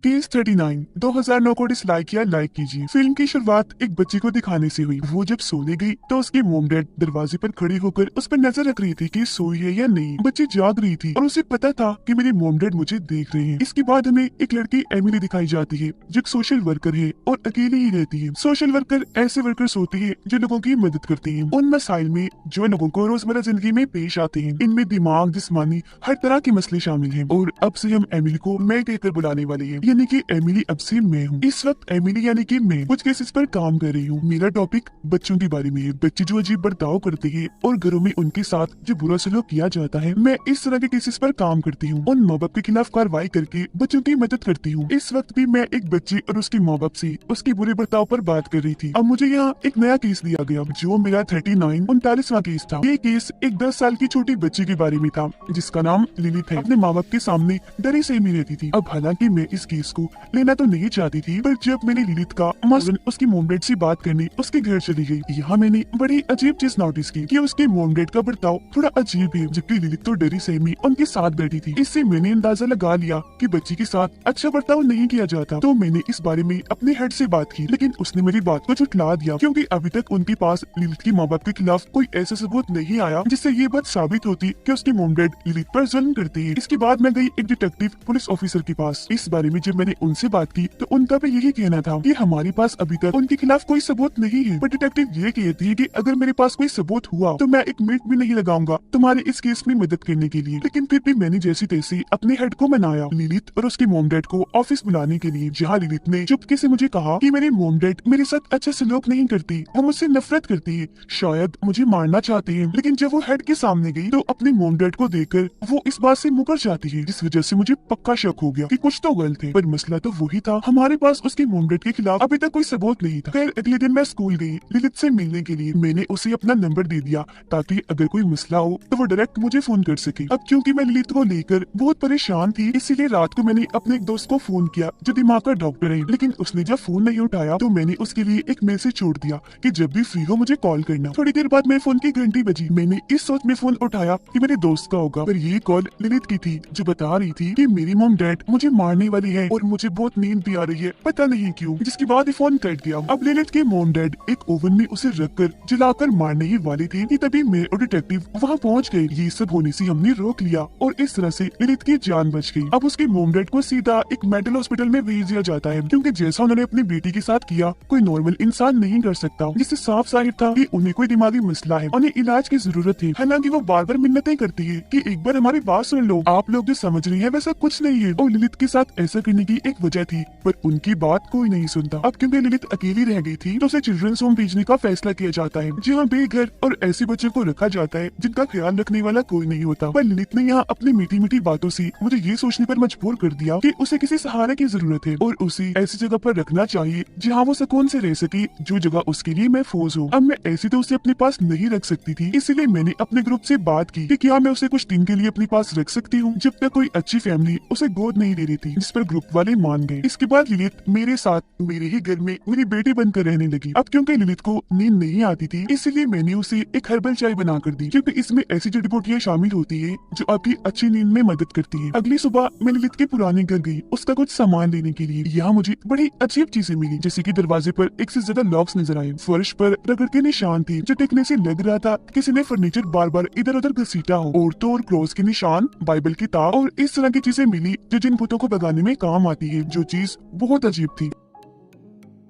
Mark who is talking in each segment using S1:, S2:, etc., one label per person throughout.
S1: Case 39 2009 को dislike या like कीजिए। फिल्म की शुरुआत एक बच्ची को दिखाने से हुई। वो जब सोने गई तो उसकी मोम डैड दरवाजे पर खड़ी होकर उस पर नजर रख रही थी कि सोई है या नहीं। बच्ची जाग रही थी और उसे पता था कि मेरी मोम डैड मुझे देख रहे हैं। इसके बाद हमें एक लड़की एमिली दिखाई जाती है जो एक सोशल वर्कर है और अकेली ही रहती है। सोशल वर्कर ऐसे वर्कर्स होती है जो लोगों की मदद करती है उन मसाइल में जो लोगों को रोजमर्रा जिंदगी में पेश आते हैं। इनमें दिमाग, जिस्मानी, हर तरह के मसले शामिल हैं। और अब से हम एमिली को मैं कहकर बुलाने वाली है, यानी कि एमिली अब से मैं हूँ। इस वक्त एमिली यानी कि मैं कुछ केसेस पर काम कर रही हूँ। मेरा टॉपिक बच्चों के बारे में है। बच्चे जो अजीब बर्ताव करते हैं और घरों में उनके साथ जो बुरा सलूक किया जाता है, मैं इस तरह के केसेस पर काम करती हूँ। उन माँ बाप के खिलाफ कार्रवाई करके बच्चों की मदद करती हूँ। इस वक्त भी मैं एक बच्ची और उसके माँ बाप से उसके बुरे बर्ताव पर बात कर रही थी। अब मुझे यहाँ एक नया केस दिया गया जो मेरा 39 केस था। ये केस एक 10 साल की छोटी बच्ची के बारे में था जिसका नाम लिलित है। अपने माँ बाप के सामने डरी सहमी रहती थी। अब हालांकि मैं इस केस को लेना तो नहीं चाहती थी, पर जब मैंने लिलित का मसलन उसकी मोम डैड से बात करने उसके घर चली गई, यहाँ मैंने बड़ी अजीब चीज नोटिस की कि उसके मोम डैड का बर्ताव थोड़ा अजीब है, जबकि लिलित तो डरी सहमी उनके साथ बैठी थी। इससे मैंने अंदाजा लगा लिया कि बच्ची के साथ अच्छा बर्ताव नहीं किया जाता। तो मैंने इस बारे में अपने हेड से बात की, लेकिन उसने मेरी बात को झुठला दिया क्योंकि अभी तक उनके पास लिलित की माँ बाप के खिलाफ कोई ऐसा सबूत नहीं आया जिससे ये बात साबित होती कि उसकी मोम डैड लिलित पर जुल्म करती है। इसके बाद मैं गई एक डिटेक्टिव पुलिस ऑफिसर के पास। इस बारे में जब मैंने उनसे बात की तो उनका भी यही कहना था कि हमारे पास अभी तक उनके खिलाफ कोई सबूत नहीं है, पर डिटेक्टिव ये कहती है कि अगर मेरे पास कोई सबूत हुआ तो मैं एक मिनट भी नहीं लगाऊंगा तुम्हारे इस केस में मदद करने के लिए। लेकिन फिर भी मैंने जैसी तैसी अपने हेड को मनाया लिलित और उसकी मोम डैड को ऑफिस बुलाने के लिए, जहाँ लिलित ने चुपके से मुझे कहा कि मेरी मोम डैड मेरे साथ अच्छा सलूक नहीं करती, वो मुझसे नफरत करती है, शायद मुझे मारना चाहते हैं। लेकिन जब वो हेड के सामने गई तो अपनी मोम डैड को देखकर वो इस बात से मुकर जाती है, जिस वजह से मुझे पक्का शक हो गया कि कुछ तो गलत है। पर मसला तो वही था, हमारे पास उसकी मोम डैड के खिलाफ अभी तक कोई सबूत नहीं था। खैर अगले दिन मैं स्कूल गई लिलित से मिलने के लिए। मैंने उसे अपना नंबर दे दिया ताकि अगर कोई मसला हो तो वो डायरेक्ट मुझे फोन कर सके। अब क्योंकि मैं लिलित को लेकर बहुत परेशान थी, इसीलिए रात को मैंने अपने एक दोस्त को फोन किया जो दिमाग का डॉक्टर है। लेकिन उसने जब फोन नहीं उठाया तो मैंने उसके लिए एक मैसेज छोड़ दिया कि जब भी फ्री हो मुझे कॉल करना। थोड़ी देर बाद मेरे फोन की घंटी बजी। मैंने इस सोच में फोन उठाया कि मेरे दोस्त का होगा, पर ये कॉल लिलित की थी जो बता रही थी कि मेरी मोम डैड मुझे मारने वाली है और मुझे बहुत नींद भी आ रही है, पता नहीं क्यों। जिसके बाद फोन कट गया। अब लिलित के मोम डैड एक ओवन में उसे रखकर जलाकर मारने ही वाले थे कि तभी मैं और डिटेक्टिव वहाँ पहुँच गए। ये सब होने से हमने रोक लिया और इस तरह से लिलित की जान बच गई। अब उसके मोम डैड को सीधा एक मेंटल हॉस्पिटल में भेज दिया जाता है क्योंकि जैसा उन्होंने अपनी बेटी के साथ किया कोई नॉर्मल इंसान नहीं कर सकता। जिससे साफ जाहिर था कि उन्हें कोई दिमागी मसला है, उन्हें इलाज की जरूरत है। हालांकि वो बार बार मिन्नतें करती है कि एक बार हमारी बात सुन लो, आप लोग जो समझ रही हैं वैसा कुछ नहीं है। और लिलित के साथ ऐसा करने की एक वजह थी, पर उनकी बात कोई नहीं सुनता। अब क्योंकि लिलित अकेली रह गई थी तो उसे चिल्ड्रंस होम भेजने का फैसला किया जाता है, जहाँ बेघर और ऐसे बच्चों को रखा जाता है जिनका ख्याल रखने वाला कोई नहीं होता। पर लिलित ने यहाँ अपनी मीठी मीठी बातों से मुझे ये सोचने पर मजबूर कर दिया कि उसे किसी सहारे की जरूरत है और उसे ऐसी जगह पर रखना चाहिए जहाँ वो सुकून से रह सके, जो जगह उसके लिए महफूज हो। अब मैं ऐसी तो उसे अपने पास नहीं रख सकती थी, इसलिए मैंने अपने ग्रुप से बात की कि क्या मैं उसे कुछ दिन के लिए अपने पास रख सकती हूँ जब तक कोई अच्छी फैमिली उसे गोद नहीं दे रही थी, जिस पर ग्रुप वाले मान गए। इसके बाद लिलित मेरे साथ मेरे ही घर में मेरी बेटी बनकर रहने लगी। अब क्योंकि लिलित को नींद नहीं आती थी, इसलिए मैंने उसे एक हर्बल चाय बना कर दी क्योंकि इसमें ऐसी जड़ी बूटियां शामिल होती है जो आपकी अच्छी नींद में मदद करती है। अगली सुबह मैं लिलित के पुराने घर गई उसका कुछ सामान लेने के लिए। यहाँ मुझे बड़ी अजीब चीजें मिली, जैसे कि दरवाजे पर एक से ज्यादा लॉक्स नजर आए, फर्श पर रगड़ के निशान थे जो टेकने से लग रहा था किसी ने फर्नीचर बार बार इधर उधर घसीटा हो, औरतों और क्रॉस के निशान, बाइबल किताब और इस तरह की चीजें मिली जो जिन भूतों को भगाने में काम आती है, जो चीज बहुत अजीब थी।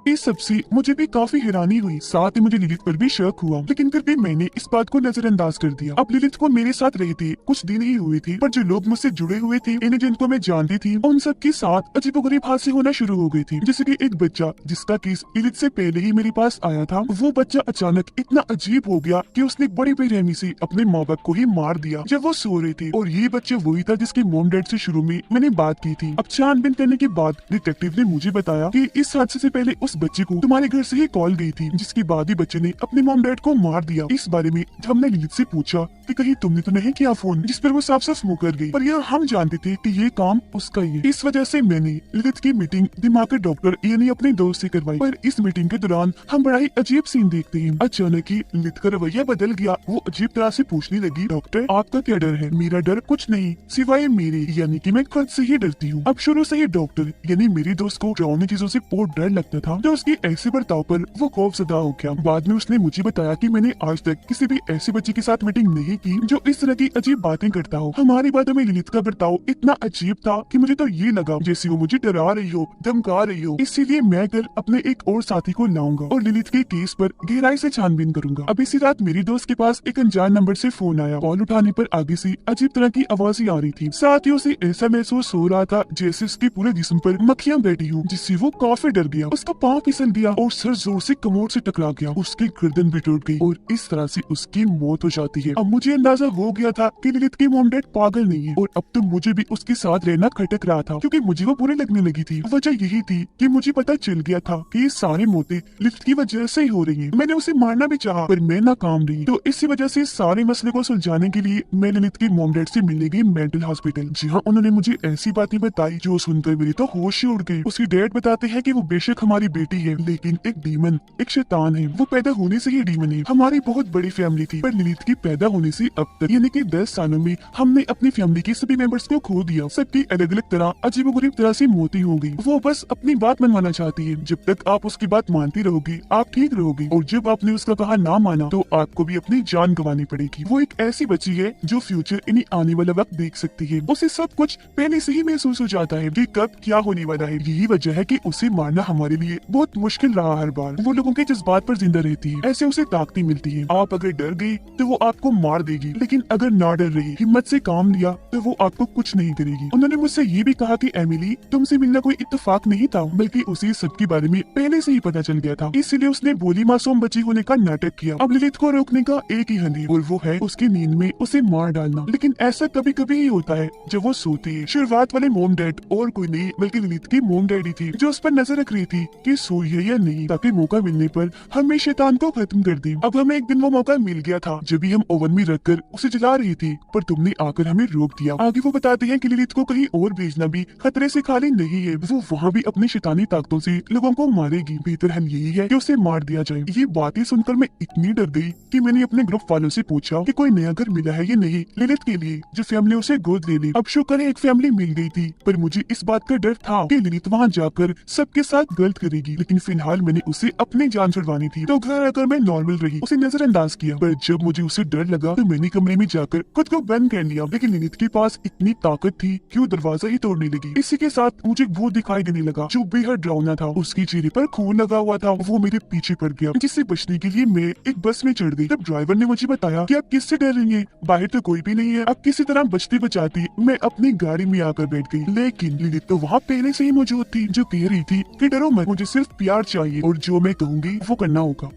S1: इस सबसे मुझे भी काफी हैरानी हुई, साथ ही मुझे लिलित पर भी शक हुआ, लेकिन फिर भी मैंने इस बात को नजरअंदाज कर दिया। अब लिलित को मेरे साथ रहते कुछ दिन ही हुए थे, पर जो लोग मुझसे जुड़े हुए थे, इन्हें जिनको मैं जानती थी, उन सब के साथ अजीबोगरीब हादसे होना शुरू हो गए थे। जैसे कि एक बच्चा जिसका केस लिलित से पहले ही मेरे पास आया था, वो बच्चा अचानक इतना अजीब हो गया कि उसने बड़ी बेरहमी से अपने माँ बाप को ही मार दिया जब वो सो रहे थे। और ये बच्चा वही था जिसके मोम डैड से शुरू में मैंने बात की थी। अब छानबीन करने के बाद डिटेक्टिव ने मुझे बताया कि इस हादसे से पहले उस बच्चे को तुम्हारे घर से ही कॉल गई थी, जिसके बाद ही बच्चे ने अपने मॉम डैड को मार दिया। इस बारे में हमने ललित से पूछा कि कहीं तुमने तो नहीं किया फोन, जिस पर वो साफ साफ मुंह कर गई। पर यह हम जानते थे कि ये काम उसका ही है। इस वजह से मैंने ललित की मीटिंग दिमाग के डॉक्टर यानी अपने दोस्त से करवाई। पर इस मीटिंग के दौरान हम बड़ा ही अजीब सीन देखते हैं। अचानक ही ललित का रवैया बदल गया। वो अजीब तरह से पूछने लगी, डॉक्टर आपका क्या डर है? मेरा डर कुछ नहीं सिवाय मेरे, यानी कि मैं खुद से ही डरती हूँ। अब शुरू से ही डॉक्टर यानी मेरी दोस्त को डरावनी चीजों से बहुत डर लगता था, तो उसकी ऐसे बर्ताव पर वो खौफजदा हो गया। बाद में उसने मुझे बताया कि मैंने आज तक किसी भी ऐसे बच्चे के साथ मीटिंग नहीं की जो इस तरह की अजीब बातें करता हो। हमारी बातों में ललित का बर्ताव इतना अजीब था कि मुझे तो ये लगा जैसे वो मुझे डरा रही हो, धमका रही हो। इसीलिए मैं कल अपने एक और साथी को लाऊंगा और ललित के केस पर गहराई से छानबीन करूंगा। अब इसी रात मेरी दोस्त के पास एक अनजान नंबर से फोन आया। कॉल उठाने पर आगे से अजीब तरह की आवाजें आ रही थी। साथ ही उसे ऐसा महसूस हो रहा था जैसे उसके पूरे जिस्म पर मक्खियां बैठी हूँ, जिससे वो काफी डर गया। उसका पाँव फिसल गया और सर जोर से कमोड से टकरा गया। उसकी गर्दन भी टूट गई और इस तरह से उसकी मौत हो जाती है। अब मुझे अंदाजा हो गया था कि ललित की मॉम डैड पागल नहीं है और अब तो मुझे भी उसके साथ रहना खटक रहा था, क्योंकि मुझे वो बुरी लगने लगी थी। वजह यही थी कि मुझे पता चल गया था कि ये सारी मौतें ललित की वजह से ही हो रही हैं। मैंने उसे मारना भी चाहा पर मैं नाकाम रही। तो इसी वजह से सारे मसले को सुलझाने के लिए मैं ललित की मॉम डैड से मिलने गई मेंटल हॉस्पिटल। जी हाँ, उन्होंने मुझे ऐसी बातें बताई जो सुनकर मेरी तो होश ही उड़ गई। उसकी डैड बताते हैं कि वो बेशक हमारी बेटी है, लेकिन एक डीमन, एक शैतान है। वो पैदा होने से ही डीमन है। हमारी बहुत बड़ी फैमिली थी, पर ललित की पैदा होने से अब तक यानी कि 10 सालों में हमने अपनी फैमिली के सभी मेंबर्स को खो दिया। सबकी अलग अलग तरह अजीबोगरीब तरह से मौतें हो गई। वो बस अपनी बात मनवाना चाहती है। जब तक आप उसकी बात मानती रहोगी आप ठीक रहोगी, और जब आपने उसका कहा ना माना तो आपको भी अपनी जान गंवानी पड़ेगी। वो एक ऐसी बच्ची है जो फ्यूचर यानी आने वाला वक्त देख सकती है। उसे सब कुछ पहले से ही महसूस हो जाता है कि कब क्या होने वाला है। यही वजह है कि उसे मारना हमारे लिए बहुत मुश्किल रहा। हर बार वो लोगों के जज्बात पर जिंदा रहती है, ऐसे उसे ताकत मिलती है। आप अगर डर गई तो वो आपको मार देगी, लेकिन अगर ना डर रही, हिम्मत से काम लिया तो वो आपको कुछ नहीं करेगी। उन्होंने मुझसे ये भी कहा कि एमिली, तुमसे मिलना कोई इत्तेफाक नहीं था, बल्कि उसे सबके बारे में पहले से ही पता चल गया था, इसलिए उसने बोली मासूम बच्ची होने का नाटक किया। अब ललित को रोकने का एक ही हल है और वो है उसकी नींद में उसे मार डालना। लेकिन ऐसा कभी कभी ही होता है जब वो सोती है। शुरुआत वाले मोम डैड और कोई नहीं बल्कि ललित की मोम डैडी थी, जो उस पर नजर रख रही थी कि सोई है या नहीं, ताकि मौका मिलने पर हम इस शैतान को खत्म कर दें। अब हमें एक दिन वो मौका मिल गया था जब भी हम ओवन में रखकर उसे जला रही थी, पर तुमने आकर हमें रोक दिया। आगे वो बताते हैं कि ललित को कहीं और भेजना भी खतरे से खाली नहीं है। वो वहाँ भी अपनी शैतानी ताकतों से लोगों को मारेगी। बेहतर हल यही है कि उसे मार दिया जाए। ये बातें सुनकर मैं इतनी डर गई कि मैंने अपने ग्रुप वालों से पूछा कि कोई नया घर मिला है या नहीं ललित के लिए, जो फैमिली उसे गोद ले ले। अब शुक्र है एक फैमिली मिल गई थी, पर मुझे इस बात का डर था कि ललित वहाँ जाकर सबके साथ गलत करेगी। लेकिन फिलहाल मैंने उसे अपनी जान छुड़वानी थी, तो घर आकर मैं नॉर्मल रही, उसे नजरअंदाज किया। पर जब मुझे उसे डर लगा तो मैंने कमरे में जाकर खुद को बंद कर लिया। लेकिन ललित के पास इतनी ताकत थी कि वो दरवाजा ही तोड़ने लगी। इसी के साथ मुझे एक भूत दिखाई देने लगा जो बेहद डरावना था। उसके चेहरे पर खून लगा हुआ था। वो मेरे पीछे पड़ गया, जिससे बचने के लिए मैं एक बस में चढ़ गई। तब ड्राइवर ने मुझे बताया कि आप किससे डर रही हैं? बाहर तो कोई भी नहीं है। अब किसी तरह बचती बचाती मैं अपनी गाड़ी में आकर बैठ गई। लेकिन ललित तो वहाँ पहले से ही मौजूद थी, जो कह रही थी कि डरो मत, मुझे सिर्फ प्यार चाहिए और जो मैं कहूँगी वो करना होगा।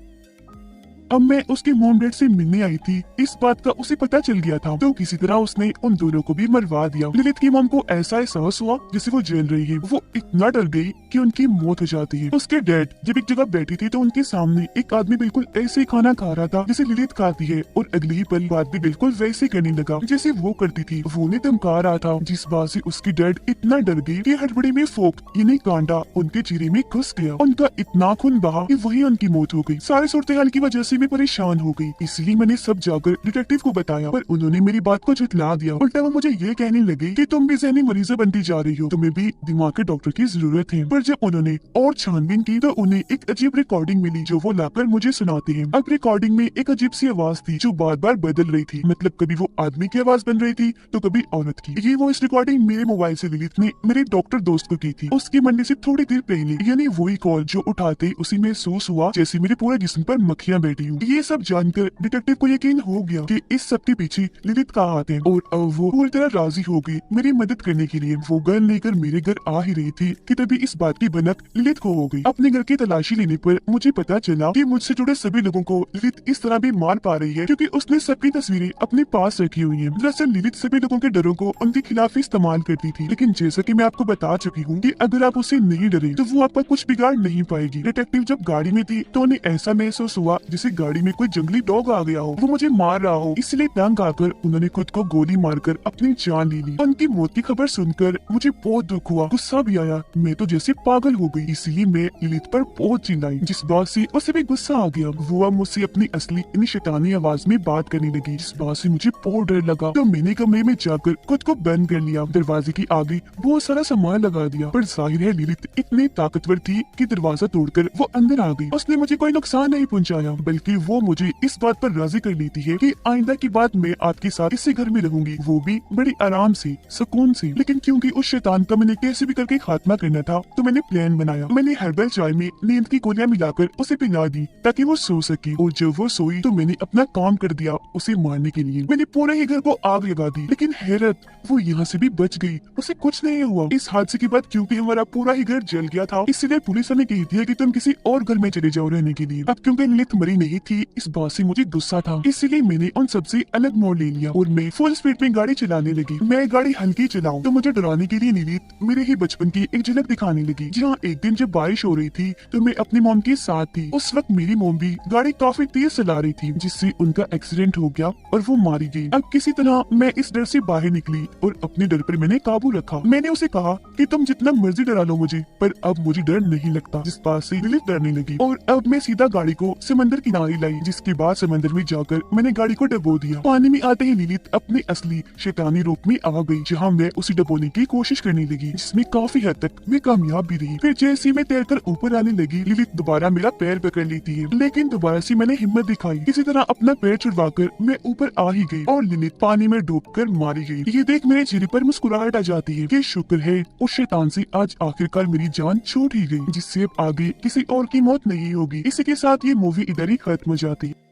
S1: अब मैं उसके मॉम डैड से मिलने आई थी। इस बात का उसे पता चल गया था, तो किसी तरह उसने उन दोनों को भी मरवा दिया। ललित की मॉम को ऐसा एहसास हुआ जैसे वो जल रही है। वो इतना डर गई कि उनकी मौत हो जाती है। उसके डैड जब एक जगह बैठी थी तो उनके सामने एक आदमी बिल्कुल ऐसे ही खाना खा रहा था जैसे ललित खाती है, और अगले ही पल बात भी बिल्कुल वैसे करने लगा जैसे वो करती थी। वो उन्हें धमका रहा था, जिस बात से उसकी डैड इतना डर गई कि हड़बड़ी में फोक यानी कांटा उनके चेहरे में घुस गया। उनका इतना खून बहा कि वही उनकी मौत हो गई। सारे सूरत हाल की वजह से मैं परेशान हो गई, इसलिए मैंने सब जाकर डिटेक्टिव को बताया, पर उन्होंने मेरी बात को झुठला दिया। उल्टा वो मुझे ये कहने लगे कि तुम भी ज़हनी मरीज़ बनती जा रही हो, तुम्हें भी दिमाग के डॉक्टर की जरूरत है। पर जब उन्होंने और छानबीन की तो उन्हें एक अजीब रिकॉर्डिंग मिली जो वो लाकर मुझे सुनाते हैं। अब रिकॉर्डिंग में एक अजीब सी आवाज थी जो बार बार बदल रही थी। मतलब कभी वो आदमी की आवाज बन रही थी तो कभी औरत की। ये वो इस रिकॉर्डिंग मेरे मोबाइल से ललित ने मेरे डॉक्टर दोस्त को की थी, उसकी मरने से थोड़ी देर पहले। यानी वही कॉल जो उठाते उसी महसूस हुआ जैसे मेरे पूरे जिस्म पर मक्खियां बैठी रही हूँ। ये सब जानकर डिटेक्टिव को यकीन हो गया कि इस सब के पीछे लिलित का हाथ है और अब वो पूरी तरह राजी हो गई मेरी मदद करने के लिए। वो गन लेकर मेरे घर आ ही रही थी कि तभी इस बात की भनक लिलित को हो गई। अपने घर की तलाशी लेने पर मुझे पता चला कि मुझसे जुड़े सभी लोगों को लिलित इस तरह भी मार पा रही है क्योंकि उसने सबकी तस्वीरें अपने पास रखी हुई है। दरअसल लिलित सभी लोगों के डरों को उनके खिलाफ इस्तेमाल करती थी, लेकिन जैसा कि मैं आपको बता चुकी हूँ कि अगर आप उसे नहीं डरे तो वो आपका कुछ बिगाड़ नहीं पाएगी। डिटेक्टिव जब गाड़ी में थी तो उन्हें ऐसा महसूस हुआ जैसे गाड़ी में कोई जंगली डॉग आ गया हो, वो मुझे मार रहा हो। इसलिए तंग आकर उन्होंने खुद को गोली मारकर अपनी जान ले ली। उनकी मौत की खबर सुनकर मुझे बहुत दुख हुआ, गुस्सा भी आया। मैं तो जैसे पागल हो गई, इसलिए मैं लिलित पर बहुत चिल्लाई जिस बात से उसे भी गुस्सा आ गया। वो अब मुझसे अपनी असली यानी शैतानी आवाज में बात करने लगी जिस बात से मुझे बहुत डर लगा। तो मैंने कमरे में जाकर खुद को बंद कर लिया, दरवाजे की आगे बहुत सारा सामान लगा दिया। पर जाहिर है लिलित इतनी ताकतवर थी कि दरवाजा तोड़कर वो अंदर आ गई। उसने मुझे कोई नुकसान नहीं पहुंचाया, बल्कि वो मुझे इस बात पर राजी कर लेती है कि आइंदा की बात मैं आपके साथ इसी घर में रहूंगी, वो भी बड़ी आराम से, सुकून से। लेकिन क्योंकि उस शैतान का मैंने कैसे भी करके खात्मा करना था तो मैंने प्लान बनाया। मैंने हर्बल चाय में नींद की गोलियां मिलाकर उसे पिला दी ताकि वो सो सके, और जब वो सोई तो मैंने अपना काम कर दिया उसे मारने के लिए। मैंने पूरे ही घर को आग लगा दी, लेकिन हैरत वो यहाँ से भी बच गई, उसे कुछ नहीं हुआ। इस हादसे के बाद क्योंकि हमारा पूरा ही घर जल गया था, इसलिए पुलिस हमें कहती है कि तुम किसी और घर में चले जाओ रहने के लिए। अब क्योंकि लिलित मरी नहीं थी, इस बात से मुझे गुस्सा था, इसलिए मैंने उन सबसे अलग मोड़ ले लिया और मैं फुल स्पीड में गाड़ी चलाने लगी। मैं गाड़ी हल्की चलाऊं तो मुझे डराने के लिए लिलित मेरे ही बचपन की एक झलक दिखाने लगी। जहाँ एक दिन जब बारिश हो रही थी तो मैं अपनी मॉम के साथ थी। उस वक्त मेरी मॉम भी गाड़ी काफी तेज चला रही थी, जिससे उनका एक्सीडेंट हो गया और वो मारी गई। अब किसी तरह मैं इस डर से बाहर निकली और अपने डर पर मैंने काबू रखा। मैंने उसे कहा कि तुम जितना मर्जी डरा लो मुझे, पर अब मुझे डर नहीं लगता, जिस बात से लिलित डरने लगी। और अब मैं सीधा गाड़ी को समंदर किनारे लाई, जिसके बाद समंदर में जाकर मैंने गाड़ी को डबो दिया। पानी में आते ही लिलित अपने असली शैतानी रूप में आ गई, जहाँ मैं उसे डबोने की कोशिश करने लगी, जिसमें काफी हद तक मैं कामयाब भी रही। फिर जैसे मैं तैरकर ऊपर आने लगी, लिलित दोबारा मेरा पैर पकड़ लेती है, लेकिन दोबारा से मैंने हिम्मत दिखाई। किसी तरह अपना पैर छुड़वाकर मैं ऊपर आ ही गई और लिलित पानी में डूबकर मारी गई। ये देख मेरे चेहरे पर मुस्कुराहट आ जाती है कि शुक्र है उस शैतान से आज आखिरकार मेरी जान छूट ही गई, जिससे अब आगे किसी और की मौत नहीं होगी। इसी के साथ ये मूवी इधर ही खत्म हो जाती है।